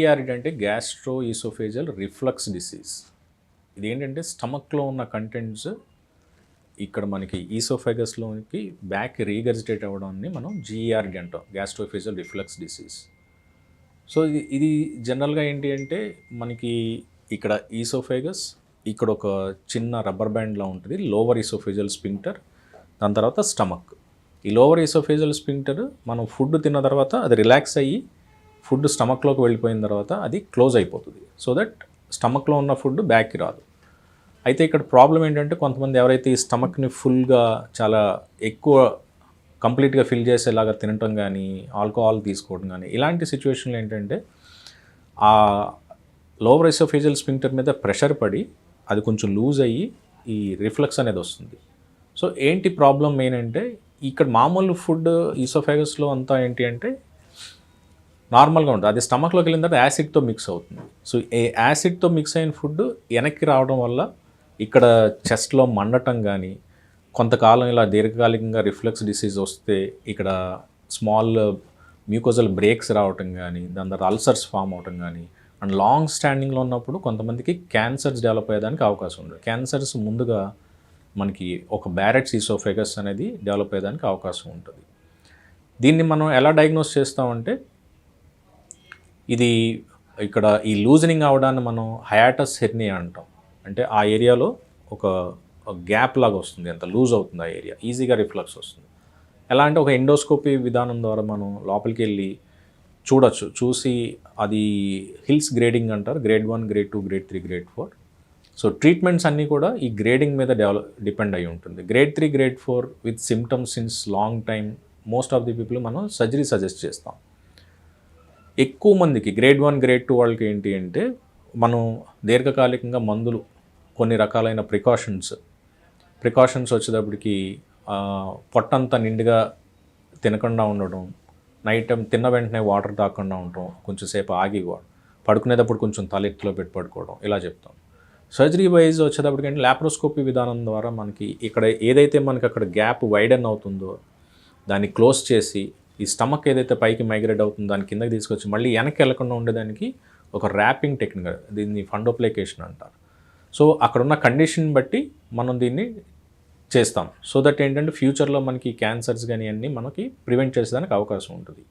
GERD అంటే gastro oesophageal reflux disease. ఇదేంటంటే స్టమక్లో ఉన్న కంటెంట్స్ ఇక్కడ మనకి ఈసోఫేగస్లోకి బ్యాక్ రీగర్జిటేట్ అవ్వడాన్ని మనం GERD అంటాం, గ్యాస్ట్రోఫేజల్ రిఫ్లక్స్ డిసీజ్. సో ఇది జనరల్గా ఏంటి అంటే మనకి ఇక్కడ ఈసోఫేగస్, ఇక్కడ ఒక చిన్న రబ్బర్ బ్యాండ్లా ఉంటుంది లోవర్ ఈసోఫేజల్ స్పింక్టర్, దాని తర్వాత స్టమక్. ఈ లోవర్ ఈసోఫేజల్ స్పింక్టర్ మనం ఫుడ్ తిన్న తర్వాత అది రిలాక్స్ అయ్యి ఫుడ్ స్టమక్లోకి వెళ్ళిపోయిన తర్వాత అది క్లోజ్ అయిపోతుంది, సో దట్ స్టమక్లో ఉన్న ఫుడ్ బ్యాక్కి రాదు. అయితే ఇక్కడ ప్రాబ్లం ఏంటంటే కొంతమంది ఎవరైతే ఈ స్టమక్ని ఫుల్గా చాలా ఎక్కువ కంప్లీట్గా ఫిల్ చేసేలాగా తినటం కానీ ఆల్కహాల్ తీసుకోవడం కానీ ఇలాంటి సిచ్యువేషన్లు ఏంటంటే ఆ లోవర్ ఈసోఫేజల్ స్పింక్టర్ మీద ప్రెషర్ పడి అది కొంచెం లూజ్ అయ్యి ఈ రిఫ్లక్స్ అనేది వస్తుంది. సో ఏంటి ప్రాబ్లం మెయిన్ అంటే ఇక్కడ మామూలు ఫుడ్ ఈసోఫేగస్లో అంతా ఏంటి అంటే నార్మల్గా ఉంటుంది, అది స్టమక్లోకి వెళ్ళిన తర్వాత యాసిడ్తో మిక్స్ అవుతుంది. సో ఈ యాసిడ్తో మిక్స్ అయిన ఫుడ్ వెనక్కి రావడం వల్ల ఇక్కడ చెస్ట్లో మండటం కానీ, కొంతకాలం ఇలా దీర్ఘకాలికంగా రిఫ్లక్స్ డిసీజ్ వస్తే ఇక్కడ స్మాల్ మ్యూకోజల్ బ్రేక్స్ రావటం కానీ, దాని తర్వాత అల్సర్స్ ఫామ్ అవటం కానీ, అండ్ లాంగ్ స్టాండింగ్లో ఉన్నప్పుడు కొంతమందికి క్యాన్సర్స్ డెవలప్ అయ్యేదానికి అవకాశం ఉంది. క్యాన్సర్స్ ముందుగా మనకి ఒక బ్యారెట్స్ ఈసోఫేగస్ అనేది డెవలప్ అయ్యేదానికి అవకాశం ఉంటుంది. దీన్ని మనం ఎలా డయాగ్నోస్ చేస్తామంటే ఇది ఇక్కడ ఈ లూజనింగ్ అవడాన్ని మనం హయాటస్ హెర్నియా అంటాం. అంటే ఆ ఏరియాలో ఒక గ్యాప్ లాగా వస్తుంది, అంత లూజ్ అవుతుంది ఆ ఏరియా, ఈజీగా రిఫ్లక్స్ వస్తుంది. ఎలా అంటే ఒక ఎండోస్కోపీ విధానం ద్వారా మనం లోపలికి వెళ్ళి చూడొచ్చు, చూసి అది హిల్స్ గ్రేడింగ్ అంటారు, grade 1, grade 2, grade 3, grade 4. So treatments అన్నీ కూడా ఈ గ్రేడింగ్ మీద డిపెండ్ అయి ఉంటుంది. Grade 3, grade 4 with symptoms since long time most of the people మనం సర్జరీ సజెస్ట్ చేస్తాం. ఎక్కువ మందికి గ్రేడ్ 1, గ్రేడ్ 2 వాళ్ళకి ఏంటి అంటే మనం దీర్ఘకాలికంగా మందులు, కొన్ని రకాలైన ప్రికాషన్స్ వచ్చేటప్పటికి పొట్టంతా నిండుగా తినకుండా ఉండడం, నైట్ టైం తిన్న వెంటనే వాటర్ తాగకుండా ఉండటం, కొంచెం సేపు ఆగి పడుకునేటప్పుడు కొంచెం తలెత్తులో పెట్టి పడుకోవడం, ఇలా చెప్తాం. సర్జరీ వైజ్ వచ్చేటప్పటికంటే లాప్రోస్కోపీ విధానం ద్వారా మనకి ఇక్కడ ఏదైతే మనకి అక్కడ గ్యాప్ వైడన్ అవుతుందో దాన్ని క్లోజ్ చేసి ఈ స్టమక్ ఏదైతే పైకి మైగ్రేట్ అవుతుందో దాని కిందకి తీసుకొచ్చి మళ్ళీ వెనక్కి వెళ్ళకుండా ఉండేదానికి ఒక ర్యాపింగ్ టెక్నిక్, దీన్ని ఫండోప్లికేషన్ అంటారు. సో అక్కడున్న కండిషన్ బట్టి మనం దీన్ని చేస్తాం. సో దట్ ఏంటంటే ఫ్యూచర్లో మనకి క్యాన్సర్స్ కానీ అన్నీ మనకి ప్రివెంట్ చేసేదానికి అవకాశం ఉంటుంది.